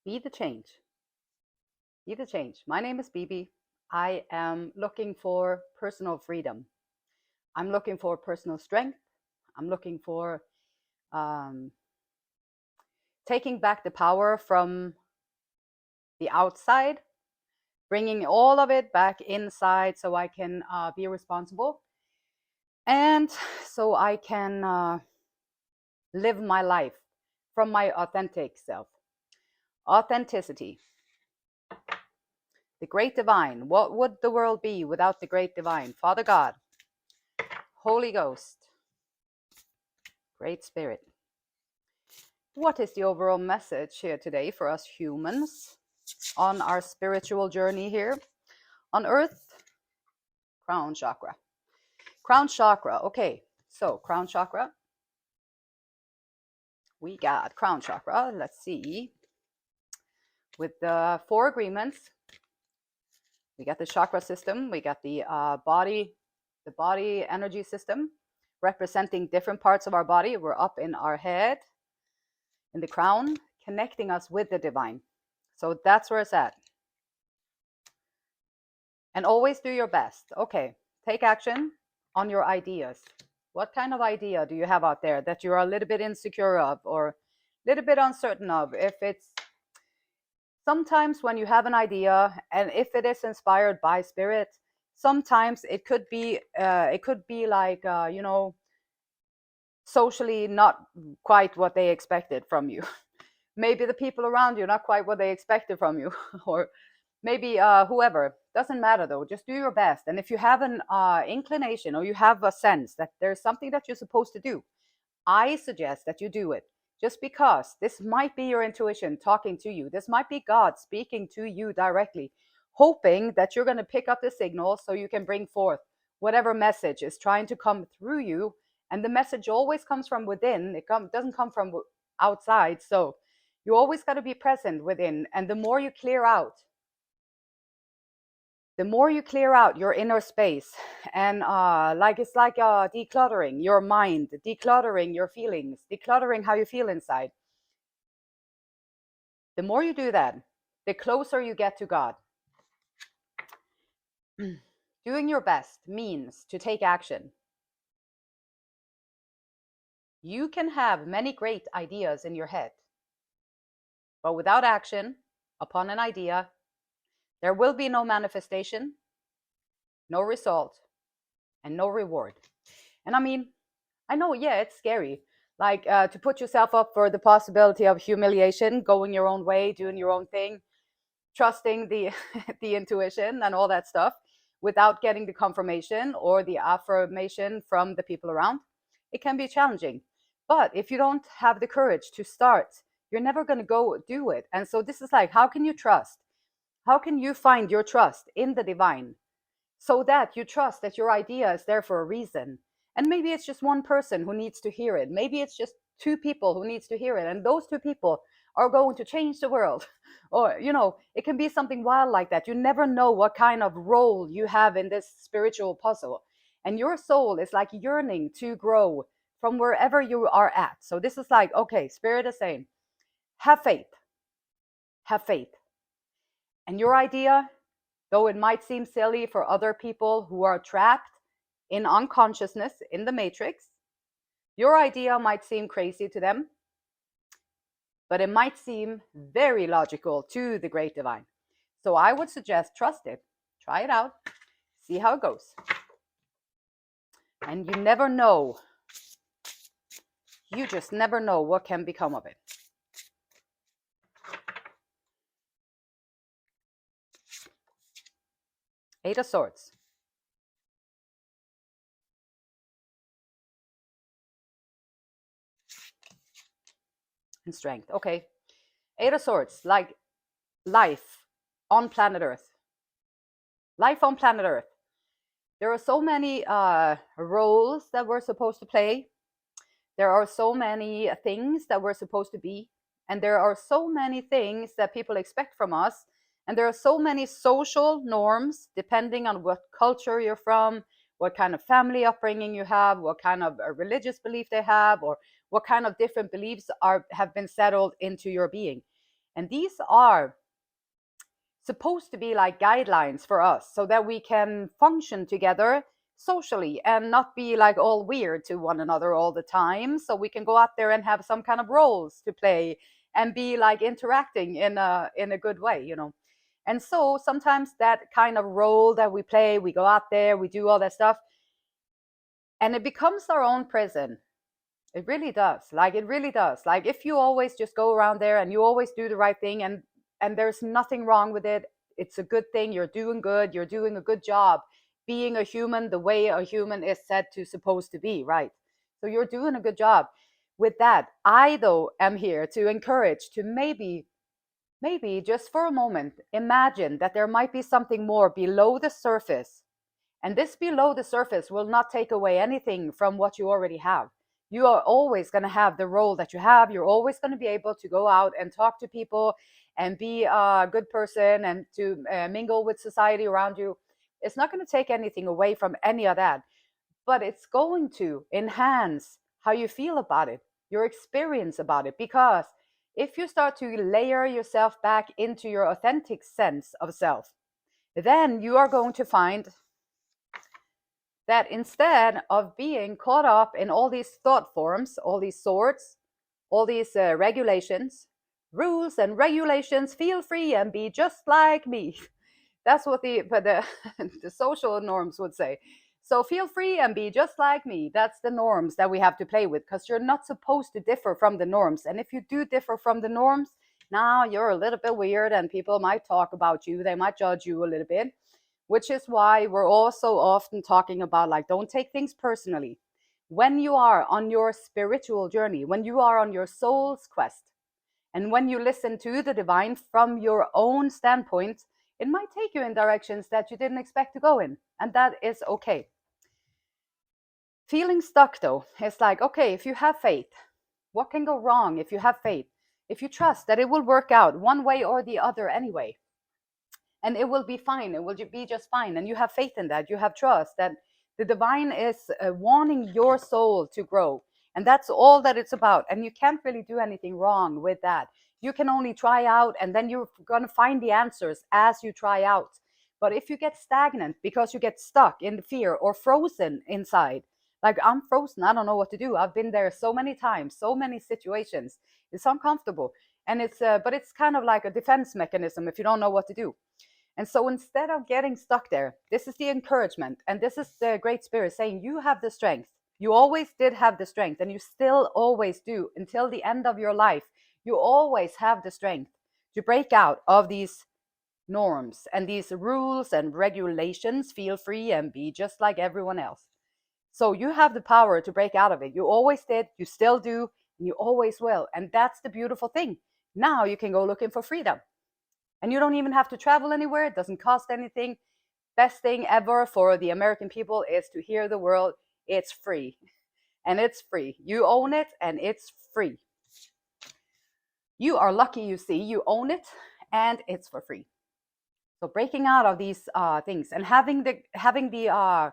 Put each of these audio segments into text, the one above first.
Be the change. Be the change. My name is Bibi. I am looking for personal freedom. I'm looking for personal strength. I'm looking for um, taking back the power from the outside, bringing all of it back inside so I can be responsible and so I can live my life from my authentic self. Authenticity. The great divine. What would the world be without the great divine? Father God, Holy Ghost, Great Spirit. What is the overall message here today for us humans on our spiritual journey here on Earth? Crown chakra. Crown chakra. Okay, so crown chakra. We got crown chakra. Let's see. With the 4 agreements, we got the chakra system. We got the body energy system representing different parts of our body. We're up in our head, in the crown, connecting us with the divine. So that's where it's at. And always do your best. Okay, take action on your ideas. What kind of idea do you have out there that you're a little bit insecure of or a little bit uncertain of? If it's sometimes when you have an idea and if it is inspired by spirit, sometimes it could be like socially not quite what they expected from you. Maybe the people around you not quite what they expected from you, or maybe whoever. Doesn't matter though. Just do your best. And if you have an inclination or you have a sense that there's something that you're supposed to do, I suggest that you do it. Just because this might be your intuition talking to you. This might be God speaking to you directly, hoping that you're going to pick up the signal so you can bring forth whatever message is trying to come through you. And the message always comes from within. It doesn't come from outside. So you always got to be present within. And the more you clear out your inner space and it's like decluttering your mind, decluttering your feelings, decluttering how you feel inside. The more you do that, the closer you get to God. Doing your best means to take action. You can have many great ideas in your head, but without action upon an idea, there will be no manifestation, no result, and no reward. And I mean, I know, yeah, it's scary. Like to put yourself up for the possibility of humiliation, going your own way, doing your own thing, trusting the the intuition and all that stuff without getting the confirmation or the affirmation from the people around. It can be challenging. But if you don't have the courage to start, you're never going to go do it. And so this is like, how can you trust? How can you find your trust in the divine so that you trust that your idea is there for a reason? And maybe it's just one person who needs to hear it. Maybe it's just 2 people who needs to hear it. And those 2 people are going to change the world. Or, it can be something wild like that. You never know what kind of role you have in this spiritual puzzle. And your soul is like yearning to grow from wherever you are at. So this is like, okay, Spirit is saying, have faith. Have faith. And your idea, though it might seem silly for other people who are trapped in unconsciousness, in the matrix, your idea might seem crazy to them, but it might seem very logical to the great divine. So I would suggest trust it, try it out, see how it goes. And you never know, you just never know what can become of it. Eight of Swords. And Strength. Okay. Eight of Swords, like life on planet Earth. Life on planet Earth. There are so many roles that we're supposed to play. There are so many things that we're supposed to be. And there are so many things that people expect from us. And there are so many social norms, depending on what culture you're from, what kind of family upbringing you have, what kind of religious belief they have, or what kind of different beliefs have been settled into your being. And these are supposed to be like guidelines for us so that we can function together socially and not be like all weird to one another all the time, so we can go out there and have some kind of roles to play and be like interacting in a good way, you know. And so sometimes that kind of role that we play, we go out there, we do all that stuff, and it becomes our own prison. It really does. Like, it really does. Like, if you always just go around there and you always do the right thing, and there's nothing wrong with it, it's a good thing, you're doing good, you're doing a good job being a human the way a human is said to supposed to be, right? So you're doing a good job with that. I, though, am here to encourage to maybe just for a moment imagine that there might be something more below the surface. And this below the surface will not take away anything from what you already have. You are always going to have the role that you have. You're always going to be able to go out and talk to people and be a good person and to mingle with society around you. It's not going to take anything away from any of that, but it's going to enhance how you feel about it, your experience about it. Because if you start to layer yourself back into your authentic sense of self, then you are going to find that instead of being caught up in all these thought forms, all these sorts, all these regulations, rules and regulations, feel free and be just like me. That's what the the social norms would say. So feel free and be just like me. That's the norms that we have to play with, because you're not supposed to differ from the norms. And if you do differ from the norms, now you're a little bit weird and people might talk about you. They might judge you a little bit, which is why we're also often talking about, like, don't take things personally. When you are on your spiritual journey, when you are on your soul's quest, and when you listen to the divine from your own standpoint, it might take you in directions that you didn't expect to go in, and that is okay. Feeling stuck, though, is like, okay, if you have faith, what can go wrong if you have faith? If you trust that it will work out one way or the other anyway, and it will be fine, it will be just fine, and you have faith in that, you have trust that the divine is wanting your soul to grow, and that's all that it's about. And you can't really do anything wrong with that. You can only try out, and then you're going to find the answers as you try out. But if you get stagnant because you get stuck in the fear or frozen inside, like I'm frozen, I don't know what to do, I've been there so many times, so many situations, it's uncomfortable. And it's but it's kind of like a defense mechanism if you don't know what to do. And so instead of getting stuck there, this is the encouragement. And this is the Great Spirit saying, you have the strength. You always did have the strength, and you still always do until the end of your life. You always have the strength to break out of these norms and these rules and regulations. Feel free and be just like everyone else. So you have the power to break out of it. You always did, you still do, and you always will. And that's the beautiful thing. Now you can go looking for freedom. And you don't even have to travel anywhere. It doesn't cost anything. Best thing ever for the American people is to hear the world. It's free. And it's free. You own it, and it's free. You are lucky, you see. You own it, and it's for free. So breaking out of these things and having the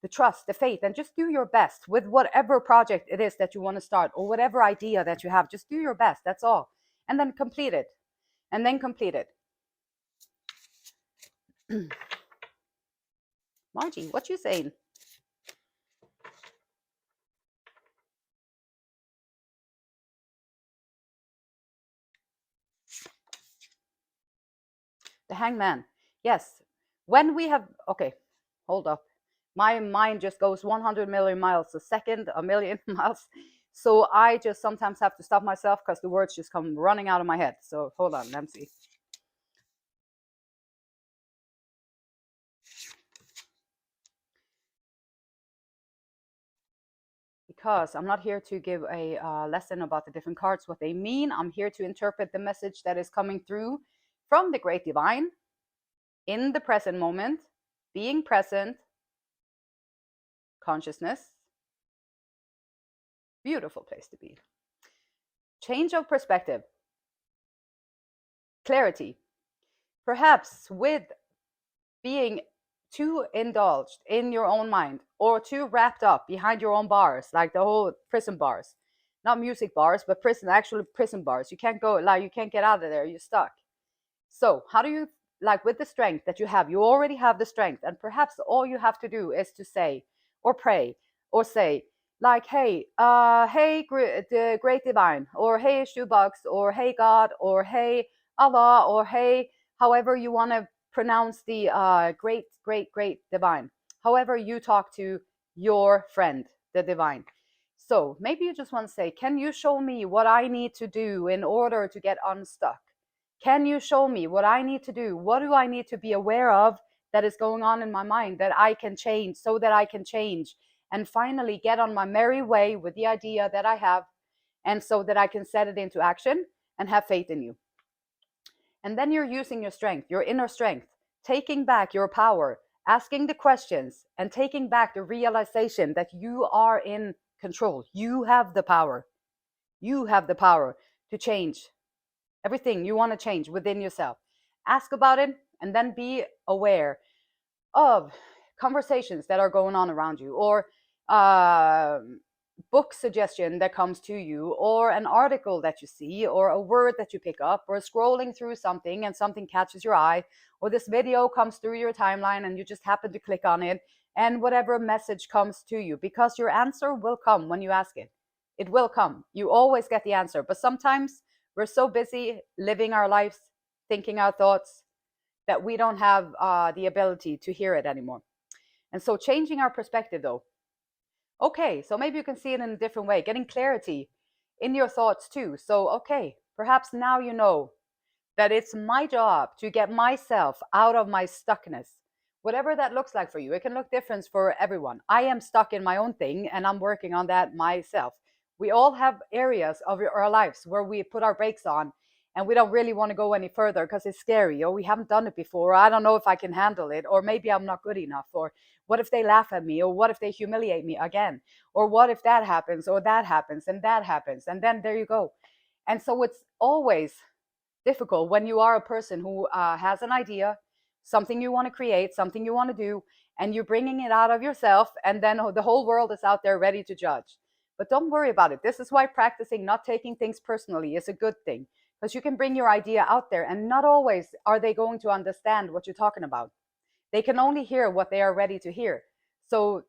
trust, the faith, and just do your best with whatever project it is that you want to start, or whatever idea that you have. Just do your best. That's all. And then complete it. And then complete it. Margie, what you saying? The Hangman. Yes. When we have, okay, hold up. My mind just goes 100 million miles a second, a million miles. So I just sometimes have to stop myself because the words just come running out of my head. So hold on, let me see. Because I'm not here to give a lesson about the different cards, what they mean. I'm here to interpret the message that is coming through from the Great Divine in the present moment, being present, consciousness. Beautiful place to be. Change of perspective. Clarity. Perhaps with being too indulged in your own mind, or too wrapped up behind your own bars, like the whole prison bars. not music bars, but actually prison bars. You can't go, like, you can't get out of there. You're stuck. So how do you, like, with the strength that you have, you already have the strength, and perhaps all you have to do is to say or pray or say, like, hey, the great divine, or hey, shoebox, or hey, God, or hey, Allah, or hey, however you want to pronounce the great, great, great divine, however you talk to your friend, the divine. So maybe you just want to say, can you show me what I need to do in order to get unstuck? Can you show me what I need to do? What do I need to be aware of that is going on in my mind that I can change, so that I can change and finally get on my merry way with the idea that I have, and so that I can set it into action and have faith in you. And then you're using your strength, your inner strength, taking back your power, asking the questions, and taking back the realization that you are in control. You have the power. You have the power to change everything you want to change within yourself. Ask about it, and then be aware of conversations that are going on around you, or book suggestion that comes to you, or an article that you see, or a word that you pick up, or scrolling through something and something catches your eye, or this video comes through your timeline and you just happen to click on it, and whatever message comes to you, because your answer will come when you ask it. It will come. You always get the answer, but sometimes we're so busy living our lives, thinking our thoughts, that we don't have the ability to hear it anymore. And so changing our perspective, though. Okay, so maybe you can see it in a different way, getting clarity in your thoughts too. So, okay, perhaps now you know that it's my job to get myself out of my stuckness. Whatever that looks like for you, it can look different for everyone. I am stuck in my own thing, and I'm working on that myself. We all have areas of our lives where we put our brakes on and we don't really want to go any further because it's scary, or we haven't done it before, or I don't know if I can handle it, or maybe I'm not good enough, or what if they laugh at me, or what if they humiliate me again, or what if that happens, or that happens, and that happens, and then there you go. And so it's always difficult when you are a person who has an idea, something you want to create, something you want to do, and you're bringing it out of yourself, and then the whole world is out there ready to judge. But don't worry about it. This is why practicing not taking things personally is a good thing, because you can bring your idea out there, and not always are they going to understand what you're talking about. They can only hear what they are ready to hear. So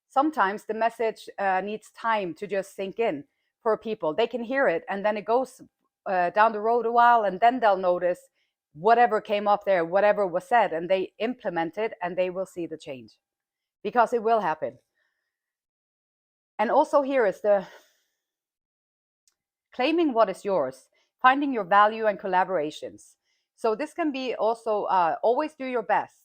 sometimes the message needs time to just sink in for people. They can hear it, and then it goes down the road a while, and then they'll notice whatever came up there, whatever was said, and they implement it, and they will see the change, because it will happen. And also here is the claiming what is yours, finding your value and collaborations. So this can be also always do your best,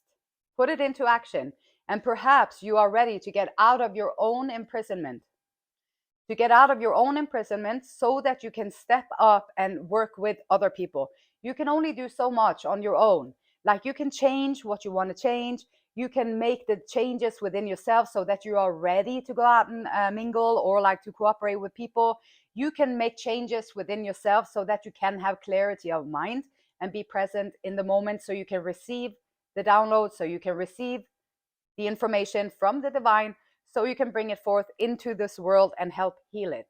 put it into action, and perhaps you are ready to get out of your own imprisonment, so that you can step up and work with other people. You can only do so much on your own. Like, you can change what you want to change. You can make the changes within yourself so that you are ready to go out and mingle, or like to cooperate with people. You can make changes within yourself so that you can have clarity of mind and be present in the moment, so you can receive the download, so you can receive the information from the divine, so you can bring it forth into this world and help heal it.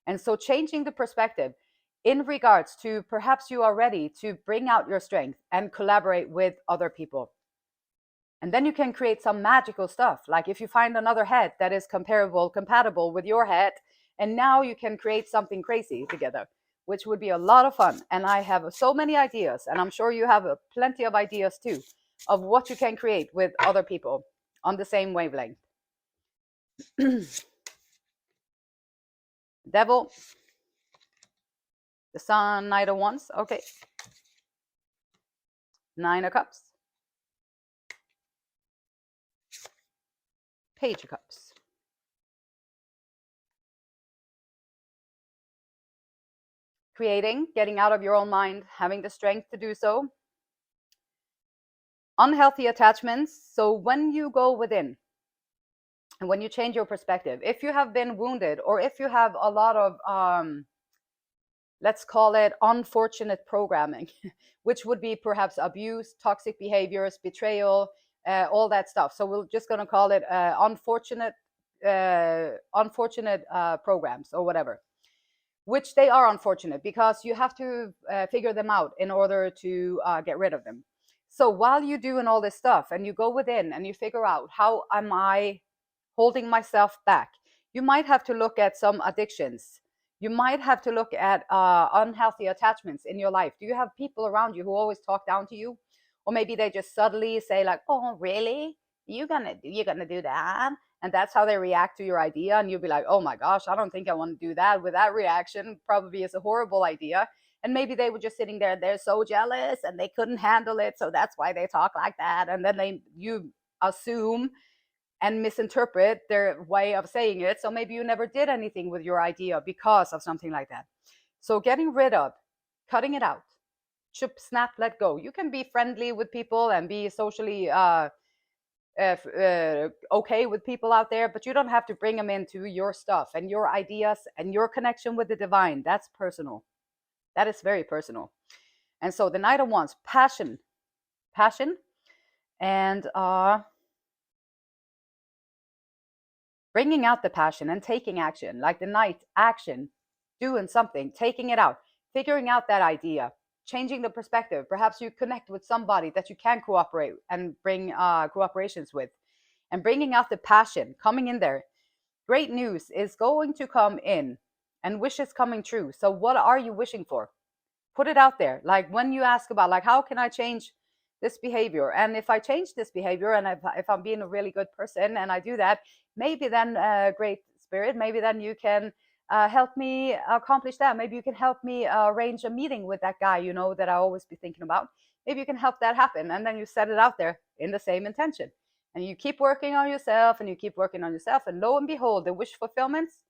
And so changing the perspective in regards to perhaps you are ready to bring out your strength and collaborate with other people. And then you can create some magical stuff. Like if you find another head that is compatible with your head, and now you can create something crazy together, which would be a lot of fun. And I have so many ideas, and I'm sure you have plenty of ideas too, of what you can create with other people on the same wavelength. Devil, the Sun, Knight of Wands. Okay. Nine of Cups. Page of Cups. Creating, getting out of your own mind, having the strength to do so. Unhealthy attachments. So when you go within and when you change your perspective, if you have been wounded, or if you have a lot of let's call it unfortunate programming, which would be perhaps abuse, toxic behaviors, betrayal, all that stuff. So we're just going to call it unfortunate programs or whatever. which they are unfortunate because you have to figure them out in order to get rid of them. So while you're doing all this stuff and you go within and you figure out, how am I holding myself back? You might have to look at some addictions. You might have to look at unhealthy attachments in your life. Do you have people around you who always talk down to you? Or maybe they just subtly say like, oh, really? You're gonna do that? And that's how they react to your idea. And you'll be like, oh my gosh, I don't think I want to do that. With that reaction, probably is a horrible idea. And maybe they were just sitting there, they're so jealous and they couldn't handle it. So that's why they talk like that. And then you assume and misinterpret their way of saying it. So maybe you never did anything with your idea because of something like that. So getting rid of, cutting it out, chip, snap, let go. You can be friendly with people and be socially okay with people out there, but you don't have to bring them into your stuff and your ideas and your connection with the divine. That's personal. That is very personal. And so the Knight of Wands, passion, and bringing out the passion and taking action, like the Knight, action, doing something, taking it out, figuring out that idea, changing the perspective. Perhaps you connect with somebody that you can cooperate and bring cooperations with, and bringing out the passion, coming in there. Great news is going to come in and wishes coming true. So what are you wishing for? Put it out there. Like when you ask about like, how can I change this behavior? And if I change this behavior, and if I'm being a really good person and I do that, maybe then great spirit, maybe then you can help me accomplish that. Maybe you can help me arrange a meeting with that guy, you know, that I always be thinking about. Maybe you can help that happen. And then you set it out there in the same intention. And you keep working on yourself and you keep working on yourself. And lo and behold, the wish fulfillments,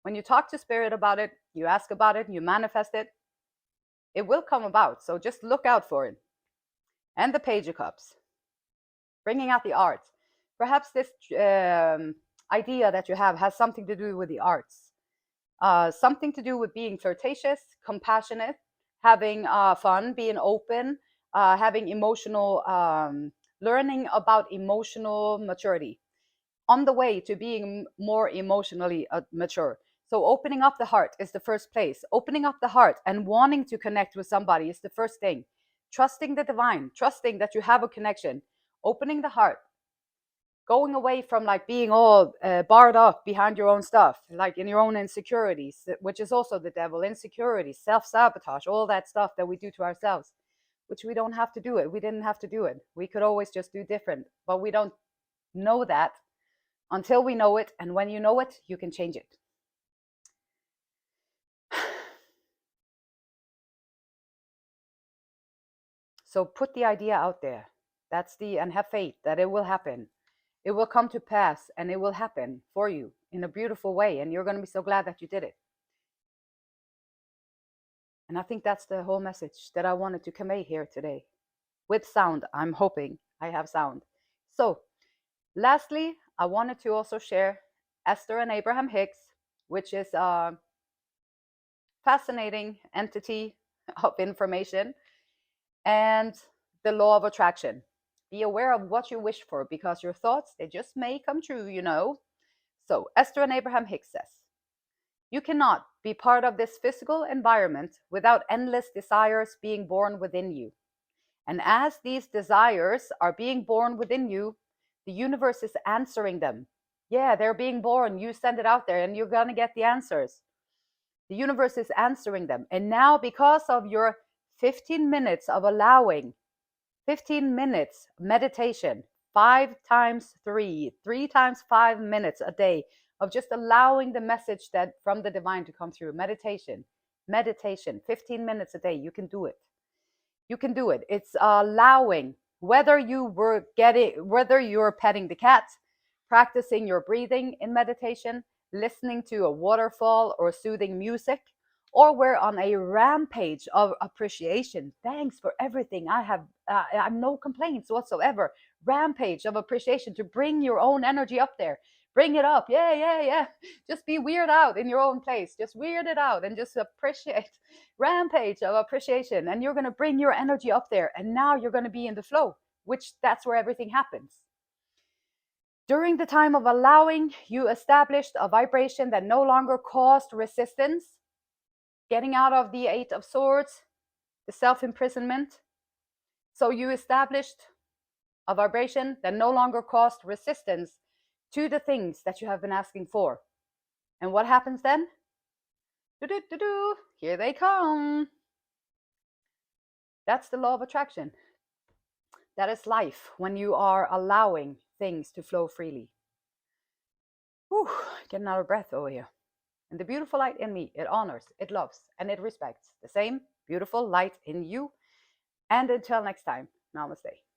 when you talk to spirit about it, you ask about it, you manifest it, it will come about. So just look out for it. And the Page of Cups, bringing out the arts. Perhaps this idea that you have has something to do with the arts, something to do with being flirtatious, compassionate, having fun, being open, having emotional, learning about emotional maturity, on the way to being more emotionally mature. So opening up the heart is the first place. Opening up the heart and wanting to connect with somebody is the first thing. Trusting the divine, trusting that you have a connection, opening the heart, going away from like being all barred up behind your own stuff, like in your own insecurities, which is also the devil, insecurity, self-sabotage, all that stuff that we do to ourselves, which we don't have to do it. We didn't have to do it. We could always just do different, but we don't know that until we know it. And when you know it, you can change it. So put the idea out there. And have faith that it will happen. It will come to pass and it will happen for you in a beautiful way. And you're going to be so glad that you did it. And I think that's the whole message that I wanted to convey here today. With sound, I'm hoping I have sound. So lastly, I wanted to also share Esther and Abraham Hicks, which is a fascinating entity of information, and the law of attraction. Be aware of what you wish for, because your thoughts, they just may come true, you know. So Esther and Abraham Hicks says, you cannot be part of this physical environment without endless desires being born within you. And as these desires are being born within you, the universe is answering them. Yeah, they're being born. You send it out there and you're going to get the answers. The universe is answering them. And now, because of your 15 minutes of allowing, 15 minutes meditation, 5 times 3 times 5 minutes a day of just allowing the message that from the divine to come through. Meditation, 15 minutes a day. You can do it. You can do it. It's allowing, whether you're petting the cat, practicing your breathing in meditation, listening to a waterfall or soothing music, or we're on a rampage of appreciation. Thanks for everything. I have no complaints whatsoever. Rampage of appreciation, to bring your own energy up there. Bring it up. Yeah. Just be weird out in your own place. Just weird it out and just appreciate. Rampage of appreciation. And you're going to bring your energy up there. And now you're going to be in the flow, which that's where everything happens. During the time of allowing, you established a vibration that no longer caused resistance. getting out of the Eight of Swords, the self-imprisonment. So you established a vibration that no longer caused resistance to the things that you have been asking for. And what happens then? Here they come. That's the law of attraction. That is life when you are allowing things to flow freely. Whew, getting out of breath over here. And the beautiful light in me, it honors, it loves, and it respects the same beautiful light in you. And until next time, namaste.